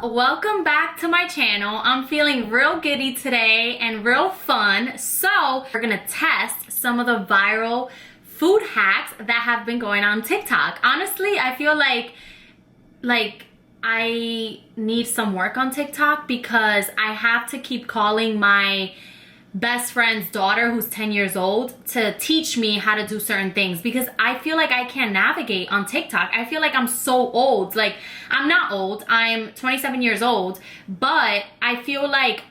welcome back to my channel. I'm feeling real giddy today and real fun. So we're gonna test some of the viral food hacks that have been going on TikTok. Honestly, I feel like I need some work on TikTok because I have to keep calling my best friend's daughter, who's 10 years old, to teach me how to do certain things because I feel like I can't navigate on TikTok. I feel like I'm so old. Like, I'm not old, I'm 27 years old, but I feel like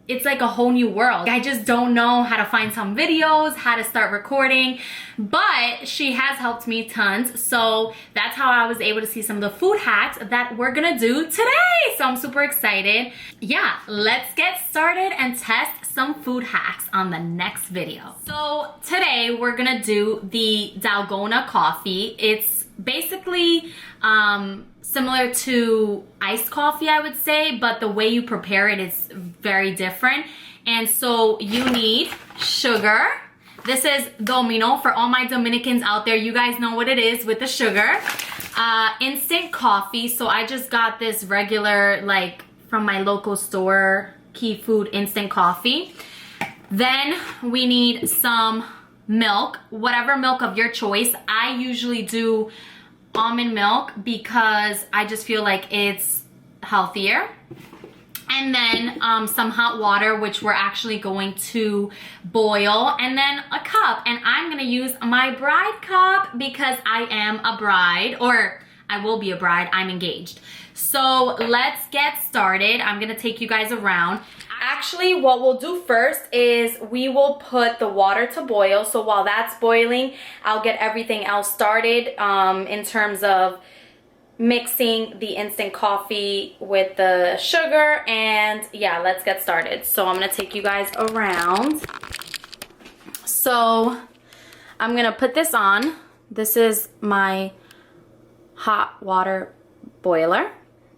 it's like a whole new world. I just don't know how to find some videos, how to start recording, but she has helped me tons. So that's how I was able to see some of the food hacks that we're gonna do today. So I'm super excited. Yeah, let's get started and test some food hacks on the next video. So today we're gonna do the Dalgona coffee. It's basically similar to iced coffee, I would say, but the way you prepare it is very different. And so you need sugar. This is Domino for all my Dominicans out there. You guys know what it is with the sugar. Instant coffee. So I just got this regular, like from my local store, Key Food instant coffee. Then we need some milk, whatever milk of your choice. I usually do almond milk because I just feel like it's healthier. And then some hot water, which we're actually going to boil, and then a cup. And I'm gonna use my bride cup because I am a bride, or I will be a bride, I'm engaged. So let's get started. I'm gonna take you guys around. Actually, what we'll do first is we will put the water to boil. So while that's boiling, I'll get everything else started in terms of mixing the instant coffee with the sugar. And yeah, let's get started. So I'm gonna take you guys around. So I'm gonna put this on. This is my hot water boiler.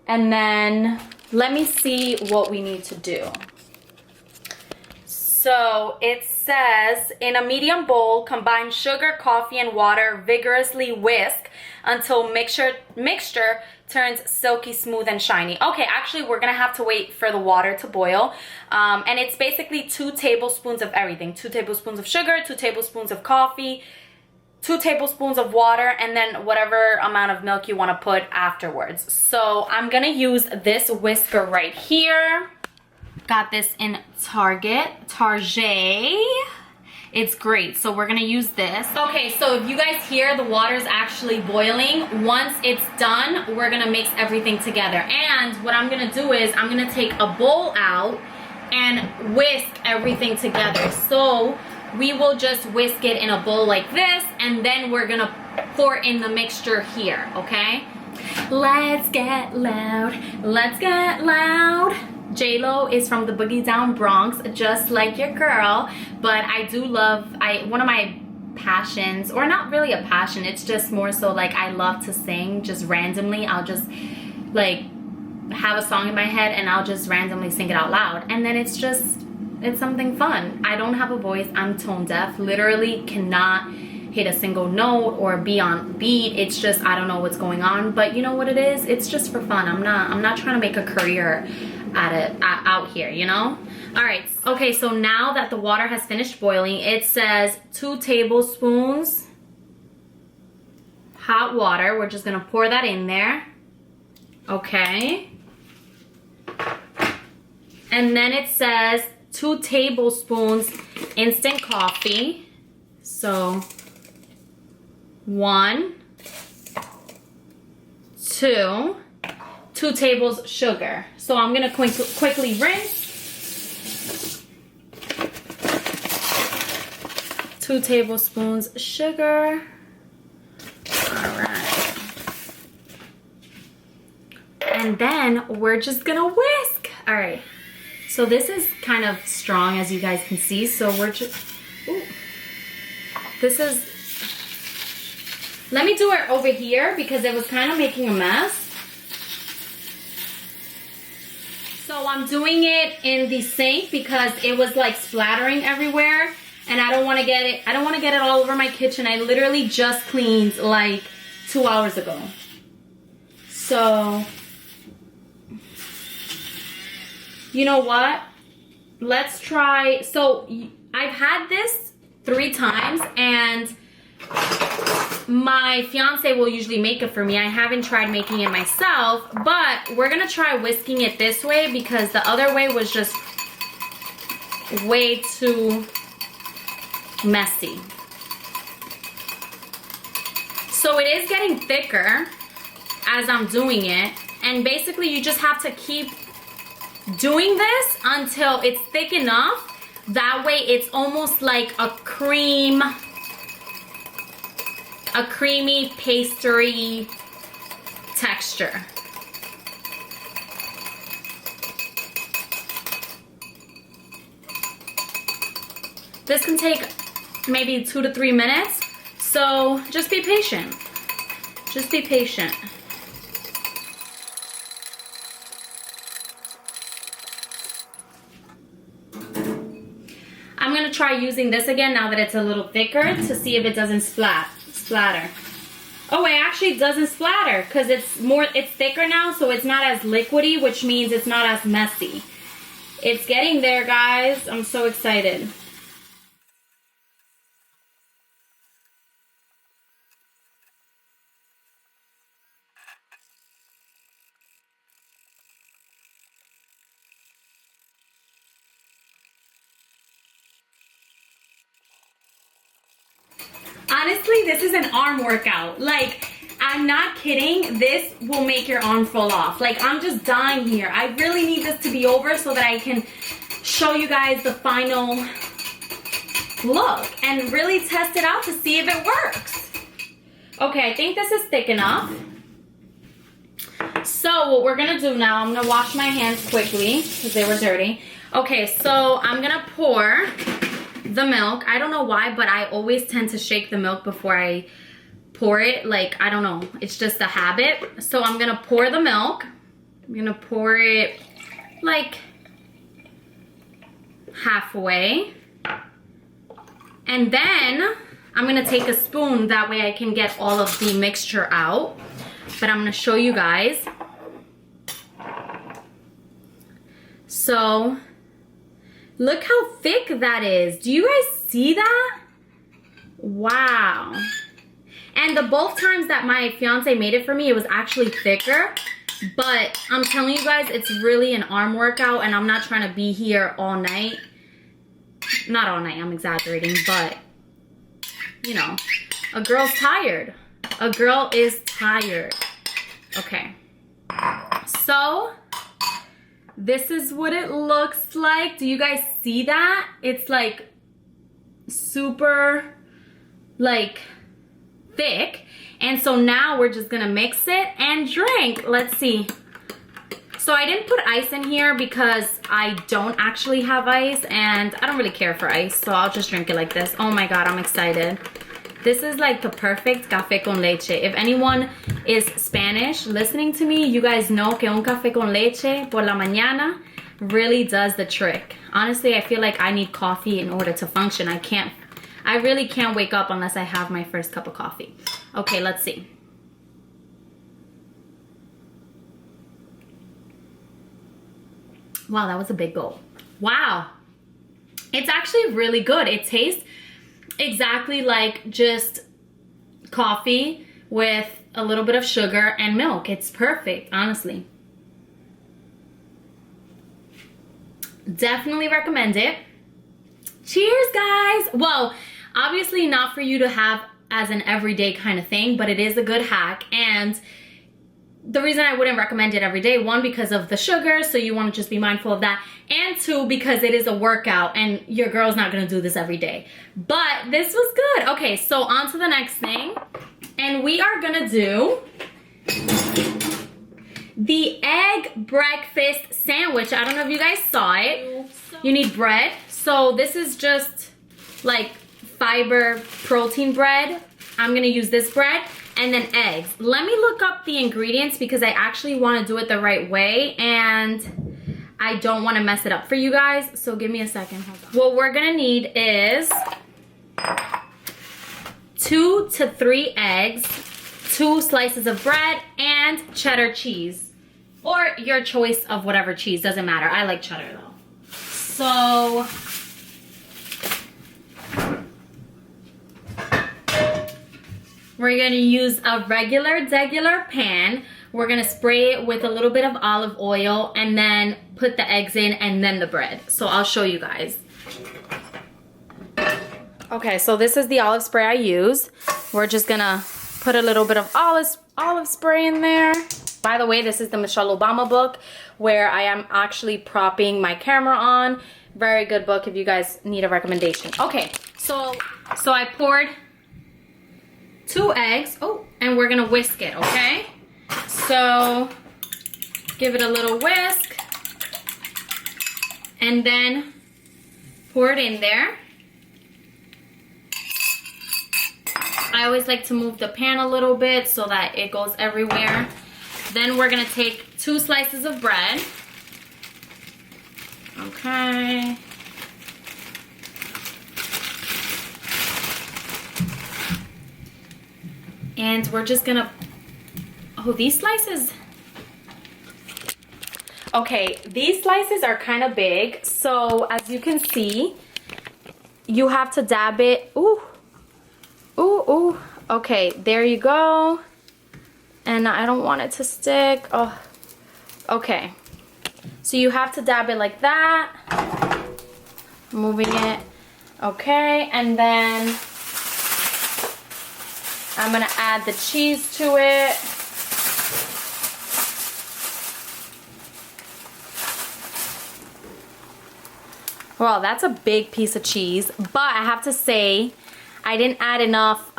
And then let me see what we need to do. So it says, in a medium bowl, combine sugar, coffee, and water, vigorously whisk until mixture turns silky smooth and shiny. Okay, actually we're gonna have to wait for the water to boil. And it's basically 2 tablespoons of everything. 2 tablespoons of sugar, 2 tablespoons of coffee, 2 tablespoons of water, and then whatever amount of milk you want to put afterwards. So I'm gonna use this whisker right here. Got this in Target. It's great, so we're gonna use this. Okay, so if you guys hear the water's actually boiling, once it's done, we're gonna mix everything together. And what I'm gonna do is I'm gonna take a bowl out and whisk everything together. So we will just whisk it in a bowl like this, and then we're gonna pour in the mixture here, okay? Let's get loud, let's get loud. J-Lo is from the Boogie Down Bronx, just like your girl, but I do love, one of my passions, or not really a passion, it's just more so like I love to sing just randomly. I'll just like have a song in my head and I'll just randomly sing it out loud, and then it's something fun. I don't have a voice, I'm tone deaf, literally cannot hit a single note or be on beat. It's just, I don't know what's going on, but you know what it is? It's just for fun. I'm not trying to make a career at it out here, you know? All right, okay, so now that the water has finished boiling, it says 2 tablespoons hot water. We're just gonna pour that in there. Okay. And then it says 2 tablespoons instant coffee. So 1, 2 tables sugar. So I'm gonna quickly rinse. 2 tablespoons sugar. All right. And then we're just gonna whisk. All right. So this is kind of strong, as you guys can see. So we're just, ooh. This is, let me do it over here because it was kind of making a mess. So I'm doing it in the sink because it was like splattering everywhere, and I don't want to get it all over my kitchen. I literally just cleaned like 2 hours ago. So You know what? Let's try. So I've had this 3 times and my fiance will usually make it for me. I haven't tried making it myself, but we're gonna try whisking it this way because the other way was just way too messy. So it is getting thicker as I'm doing it, and basically you just have to keep doing this until it's thick enough. That way it's almost like a creamy pastry texture. This can take maybe 2 to 3 minutes, so just be patient. Just be patient. I'm gonna try using this again now that it's a little thicker to see if it doesn't splatter. Oh, it actually doesn't splatter because it's thicker now, so it's not as liquidy, which means it's not as messy. It's getting there, guys. I'm so excited. Honestly, this is an arm workout. Like, I'm not kidding. This will make your arm fall off. Like, I'm just dying here. I really need this to be over so that I can show you guys the final look and really test it out to see if it works. Okay, I think this is thick enough. So what we're gonna do now, I'm gonna wash my hands quickly because they were dirty. Okay, so I'm gonna pour the milk. I don't know why, but I always tend to shake the milk before I pour it. Like, I don't know, it's just a habit. So I'm gonna pour the milk. I'm gonna pour it like halfway, and then I'm gonna take a spoon, that way I can get all of the mixture out. But I'm gonna show you guys. So look how thick that is. Do you guys see that? Wow. And the both times that my fiance made it for me, it was actually thicker. But I'm telling you guys, it's really an arm workout, and I'm not trying to be here all night. Not all night, I'm exaggerating, but you know, a girl's tired. A girl is tired. Okay. So this is what it looks like. Do you guys see that? It's like super like thick. And so now we're just gonna mix it and drink. Let's see. So I didn't put ice in here because I don't actually have ice and I don't really care for ice, so I'll just drink it like this. Oh my God, I'm excited. This is like the perfect café con leche. If anyone is Spanish listening to me, you guys know que un café con leche por la mañana really does the trick. Honestly, I feel like I need coffee in order to function. I really can't wake up unless I have my first cup of coffee. Okay, let's see. Wow, that was a big gulp. Wow. It's actually really good. It tastes exactly like just coffee with a little bit of sugar and milk. It's perfect, honestly. Definitely recommend it. Cheers, guys. Well, obviously not for you to have as an everyday kind of thing, but it is a good hack. And the reason I wouldn't recommend it every day, one, because of the sugar, so you want to just be mindful of that, and two, because it is a workout and your girl's not going to do this every day. But this was good. Okay, so on to the next thing, and we are going to do the egg breakfast sandwich. I don't know if you guys saw it. You need bread. So this is just like fiber protein bread. I'm going to use this bread. And then eggs. Let me look up the ingredients because I actually want to do it the right way and I don't want to mess it up for you guys. So give me a second. Hold on. What we're going to need is 2 to 3 eggs, 2 slices of bread, and cheddar cheese. or your choice of whatever cheese, doesn't matter. I like cheddar though. So we're gonna use a regular pan. We're gonna spray it with a little bit of olive oil and then put the eggs in and then the bread. So I'll show you guys. Okay, so this is the olive spray I use. We're just gonna put a little bit of olive spray in there. By the way, this is the Michelle Obama book where I am actually propping my camera on. Very good book if you guys need a recommendation. Okay, so I poured 2 eggs. Oh, and we're gonna whisk it, okay? So give it a little whisk and then pour it in there. I always like to move the pan a little bit so that it goes everywhere. Then we're gonna take 2 slices of bread. Okay. And we're just gonna, oh, these slices. Okay, these slices are kind of big. So as you can see, you have to dab it. Ooh, ooh, ooh. Okay, there you go. And I don't want it to stick. Oh, okay. So you have to dab it like that. Moving it. Okay, and then I'm gonna add the cheese to it. Well, that's a big piece of cheese, but I have to say, I didn't add enough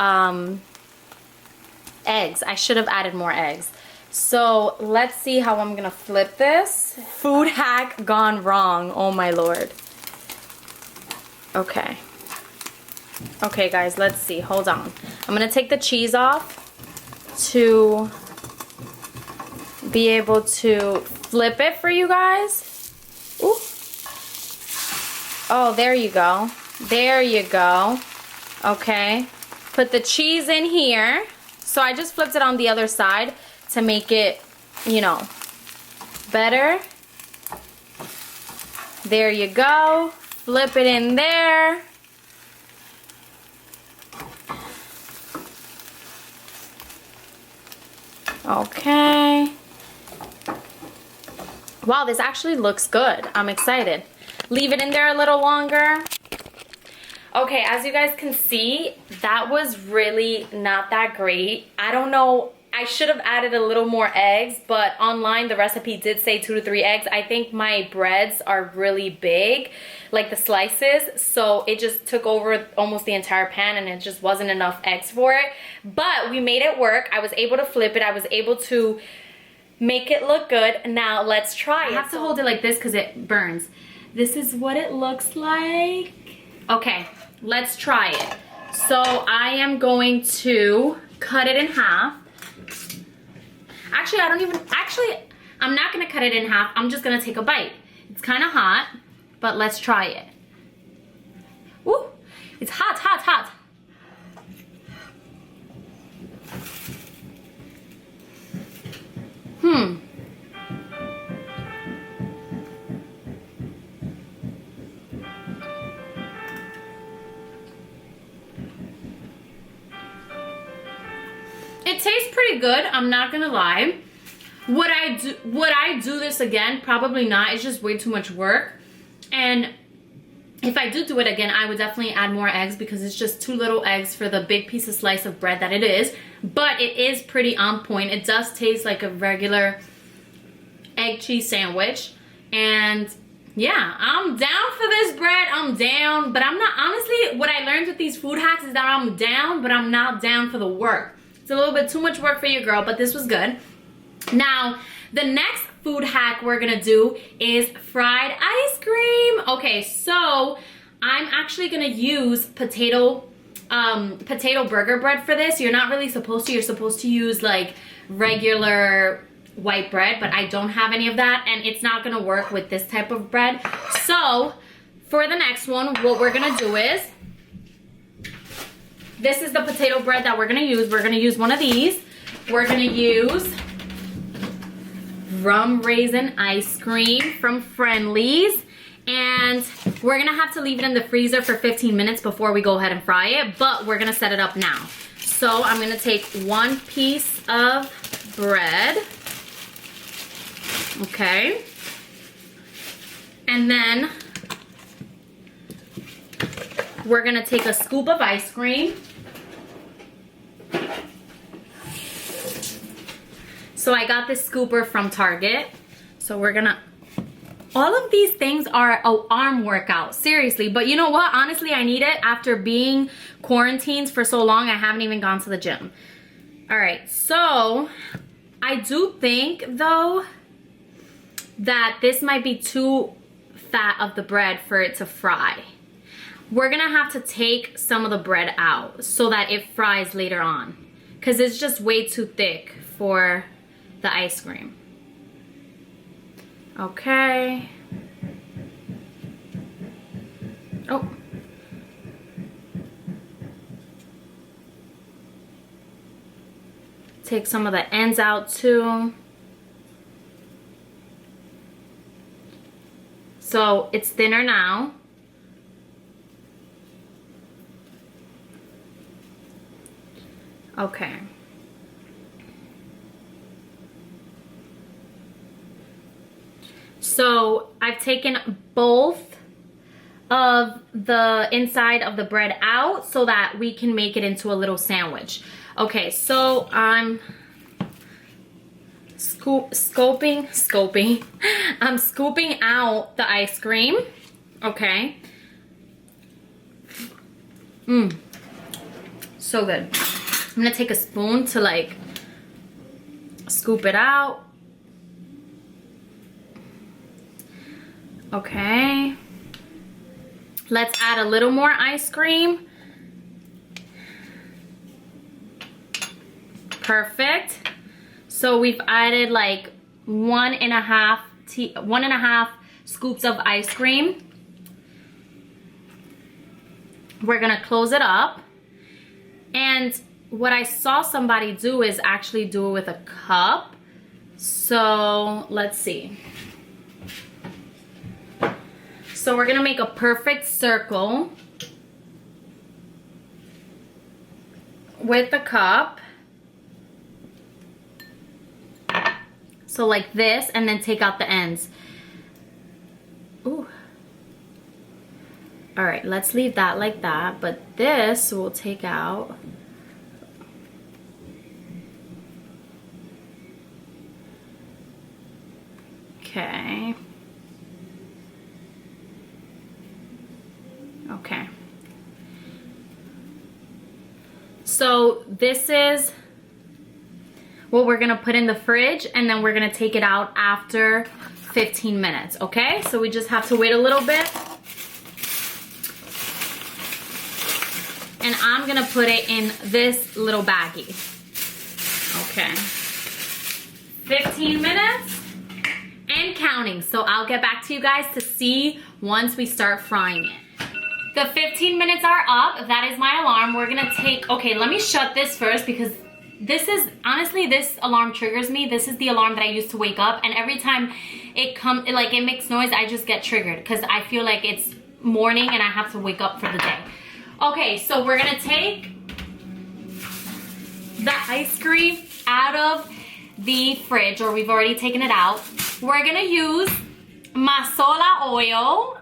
eggs. I should have added more eggs. So let's see how I'm gonna flip this. Food hack gone wrong, oh my Lord. Okay. Okay guys, let's see, hold on. I'm gonna take the cheese off to be able to flip it for you guys. Ooh. Oh, there you go. There you go. Okay. Put the cheese in here. So I just flipped it on the other side to make it, you know, better. There you go. Flip it in there. Okay. Wow, this actually looks good. I'm excited. Leave it in there a little longer. Okay, as you guys can see, that was really not that great. I don't know, I should have added a little more eggs, but online the recipe did say 2 to 3 eggs. I think my breads are really big, like the slices, so it just took over almost the entire pan and it just wasn't enough eggs for it. But we made it work. I was able to flip it. I was able to make it look good. Now let's try it. I have to hold it like this because it burns. This is what it looks like. Okay, let's try it. So I am going to cut it in half. Actually, I'm not gonna cut it in half. I'm just gonna take a bite. It's kind of hot, but let's try it. Woo, it's hot, hot, hot. It tastes pretty good, I'm not gonna lie. Would I do this again? Probably not. It's just way too much work. And if I do it again, I would definitely add more eggs because it's just 2 little eggs for the big piece of slice of bread that it is. But it is pretty on point. It does taste like a regular egg cheese sandwich. And yeah, I'm down for this bread. I'm down, but I'm not, honestly, what I learned with these food hacks is that I'm down, but I'm not down for the work. It's a little bit too much work for your girl, but this was good. Now, the next food hack we're gonna do is fried ice cream. Okay, so I'm actually gonna use potato burger bread for this. You're not really supposed to. You're supposed to use like regular white bread, but I don't have any of that, and it's not gonna work with this type of bread. So for the next one, what we're gonna do is, this is the potato bread that we're gonna use. We're gonna use one of these. We're gonna use rum raisin ice cream from Friendly's. And we're gonna have to leave it in the freezer for 15 minutes before we go ahead and fry it, but we're gonna set it up now. So I'm gonna take 1 piece of bread. Okay. And then we're gonna take a scoop of ice cream. So I got this scooper from Target. So we're gonna, all of these things are an arm workout, seriously. But you know what? Honestly, I need it. After being quarantined for so long, I haven't even gone to the gym. All right, so I do think though that this might be too fat of the bread for it to fry. We're gonna have to take some of the bread out so that it fries later on, because it's just way too thick for the ice cream. Okay. Oh. Take some of the ends out too. So it's thinner now. Okay. So I've taken both of the inside of the bread out so that we can make it into a little sandwich. Okay, so I'm scooping out the ice cream. Okay. So good. I'm gonna take a spoon to like scoop it out. Okay. Let's add a little more ice cream. Perfect. So we've added like 1.5 scoops of ice cream. We're gonna close it up. And what I saw somebody do is actually do it with a cup. So let's see. So we're gonna make a perfect circle with the cup. So like this, and then take out the ends. Ooh. All right, let's leave that like that, but this we'll take out. Okay. Okay. So this is what we're gonna put in the fridge, and then we're gonna take it out after 15 minutes, okay? So we just have to wait a little bit. And I'm gonna put it in this little baggie. Okay. 15 minutes and counting. So I'll get back to you guys to see once we start frying it. The 15 minutes are up. That is my alarm. We're gonna take, okay, let me shut this first because this is, honestly, this alarm triggers me. This is the alarm that I use to wake up, and every time it makes noise, I just get triggered because I feel like it's morning and I have to wake up for the day. Okay, so we're gonna take the ice cream out of the fridge, or we've already taken it out. We're gonna use Mazola oil.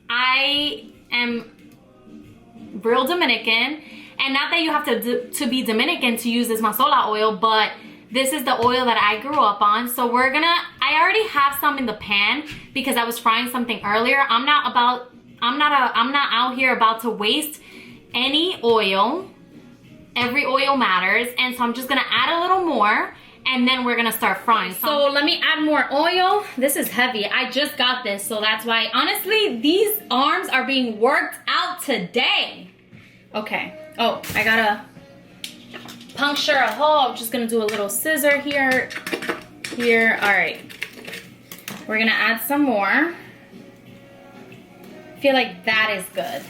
I am real Dominican, and not that you have to be Dominican to use this Mazola oil, but this is the oil that I grew up on. So we're gonna, I already have some in the pan because I was frying something earlier. I'm not out here about to waste any oil. Every oil matters, and so I'm just gonna add a little more, and then we're gonna start frying. So let me add more oil. This is heavy. I just got this, so that's why. Honestly, these arms are being worked out today. Okay. Oh, I gotta puncture a hole. I'm just gonna do a little scissor here. All right. We're gonna add some more. I feel like that is good.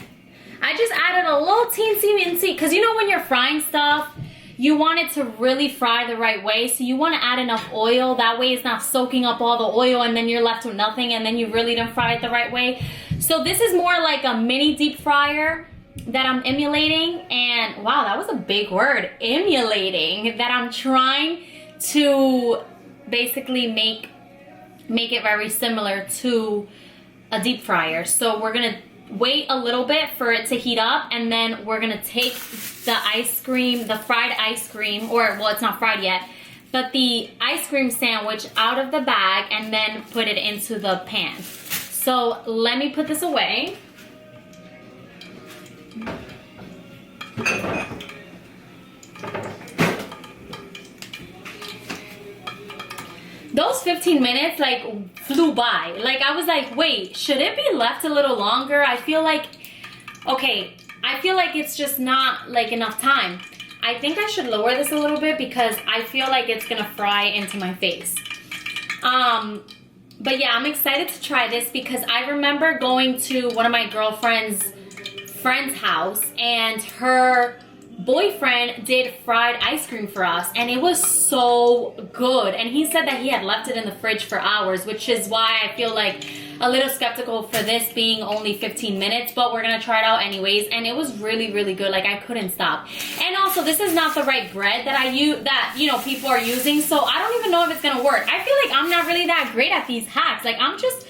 I just added a little teensy, because you know when you're frying stuff, you want it to really fry the right way. So you want to add enough oil. That way it's not soaking up all the oil and then you're left with nothing and then you really didn't fry it the right way. So this is more like a mini deep fryer that I'm emulating. And wow, that was a big word, emulating, that I'm trying to basically make it very similar to a deep fryer. So we're gonna wait a little bit for it to heat up, and then we're gonna take the ice cream, the fried ice cream, or well, it's not fried yet, but the ice cream sandwich out of the bag and then put it into the pan. So let me put this away. Those 15 minutes like flew by. Like I was like, wait, should it be left a little longer? I feel like, okay, I feel like it's just not like enough time. I think I should lower this a little bit because I feel like it's gonna fry into my face. But yeah, I'm excited to try this because I remember going to one of my girlfriend's friend's house and her boyfriend did fried ice cream for us and it was so good, and he said that he had left it in the fridge for hours, which is why I feel like a little skeptical for this being only 15 minutes, but we're gonna try it out anyways. And it was really, really good. Like I couldn't stop. And also this is not the right bread that I use, that you know people are using, so I don't even know if it's gonna work. I feel like I'm not really that great at these hacks. Like I'm just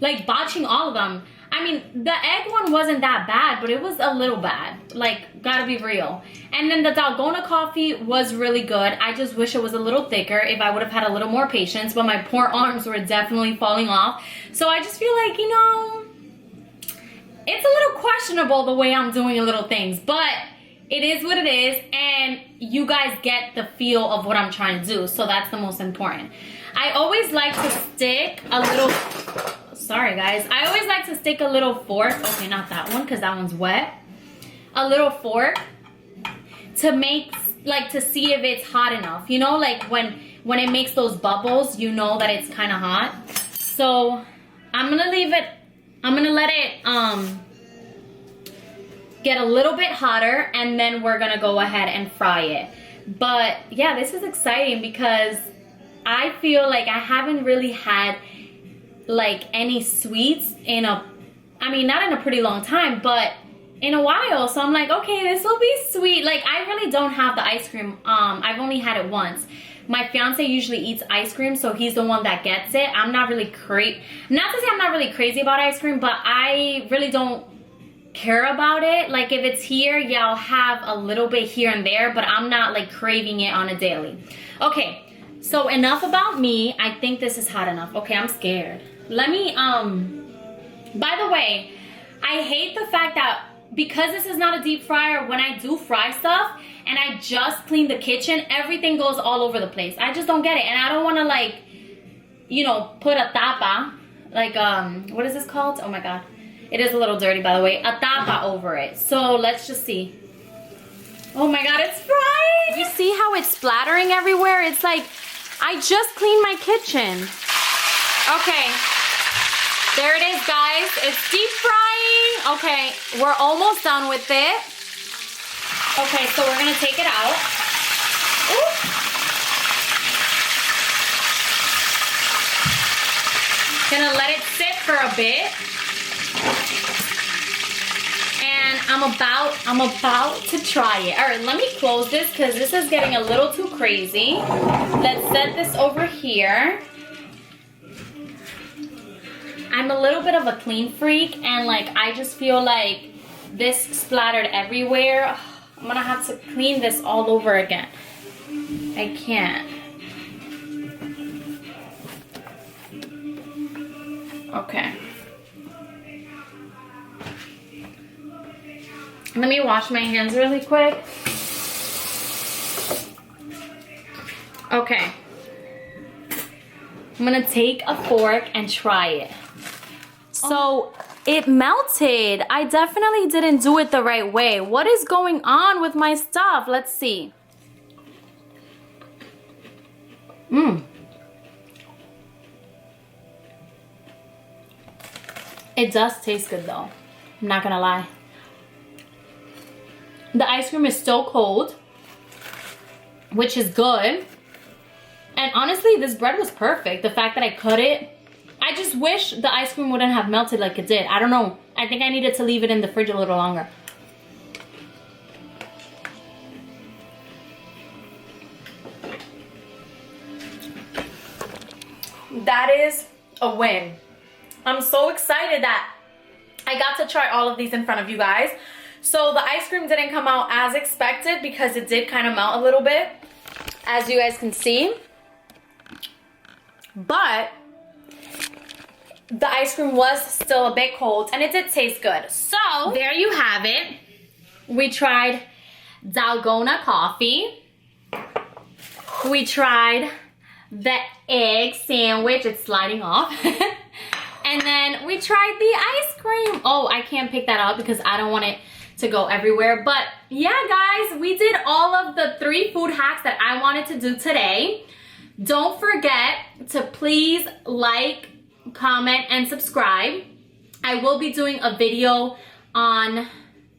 like botching all of them. I mean, the egg one wasn't that bad, but it was a little bad. Like, gotta be real. And then the Dalgona coffee was really good. I just wish it was a little thicker if I would have had a little more patience, but my poor arms were definitely falling off. So I just feel like, you know, it's a little questionable the way I'm doing little things, but it is what it is, and you guys get the feel of what I'm trying to do, so that's the most important. I always like to stick a little... Sorry guys, I always like to stick a little fork, okay, not that one because that one's wet, a little fork to make, like, to see if it's hot enough, you know, like when it makes those bubbles, you know that it's kind of hot. So I'm gonna leave it, I'm gonna let it get a little bit hotter, and then we're gonna go ahead and fry it. But yeah, this is exciting because I feel like I haven't really had like any sweets in a, I mean, not in a pretty long time, but in a while. So I'm like, okay, this will be sweet. Like I really don't have the ice cream. I've only had it once. My fiance usually eats ice cream, so he's the one that gets it. I'm not really not to say I'm not really crazy about ice cream, but I really don't care about it. Like if it's here, yeah, I'll have a little bit here and there, but I'm not like craving it on a daily. Okay, so enough about me. I think this is hot enough. Okay, I'm scared. Let me, by the way, I hate the fact that because this is not a deep fryer, when I do fry stuff and I just clean the kitchen, everything goes all over the place. I just don't get it. And I don't want to, like, you know, put a tapa, like, what is this called? Oh my God. It is a little dirty, by the way. A tapa over it. So let's just see. Oh my God, it's frying. You see how it's splattering everywhere? It's like, I just cleaned my kitchen. Okay. There it is, guys. It's deep frying. Okay, we're almost done with it. Okay, so we're gonna take it out. Ooh. Gonna let it sit for a bit. And I'm about to try it. All right, let me close this because this is getting a little too crazy. Let's set this over here. I'm a little bit of a clean freak, and like I just feel like this splattered everywhere. I'm gonna have to clean this all over again. I can't. Okay. Let me wash my hands really quick. Okay. I'm gonna take a fork and try it. So it melted. I definitely didn't do it the right way. What is going on with my stuff? Let's see. It does taste good though. I'm not gonna lie. The ice cream is still cold. which is good. And honestly, this bread was perfect. The fact that I cut it, I just wish the ice cream wouldn't have melted like it did. I don't know. I think I needed to leave it in the fridge a little longer. That is a win. I'm so excited that I got to try all of these in front of you guys. So the ice cream didn't come out as expected because it did kind of melt a little bit, as you guys can see. But the ice cream was still a bit cold and it did taste good. So there you have it. We tried Dalgona coffee. We tried the egg sandwich. It's sliding off. And then we tried the ice cream. Oh, I can't pick that up because I don't want it to go everywhere. But yeah, guys, we did all of the 3 food hacks that I wanted to do today. Don't forget to please like, comment, and subscribe. I will be doing a video on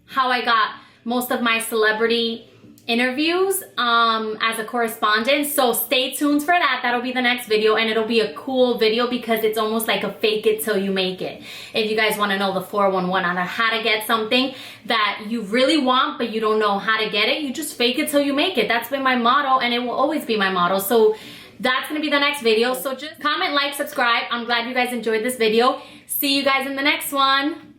how I got most of my celebrity interviews as a correspondent, so stay tuned for that. That'll be the next video, and it'll be a cool video because it's almost like a fake it till you make it. If you guys want to know the 411 on how to get something that you really want but you don't know how to get it, you just fake it till you make it. That's been my motto, and it will always be my motto. So that's gonna be the next video. So just comment, like, subscribe. I'm glad you guys enjoyed this video. See you guys in the next one.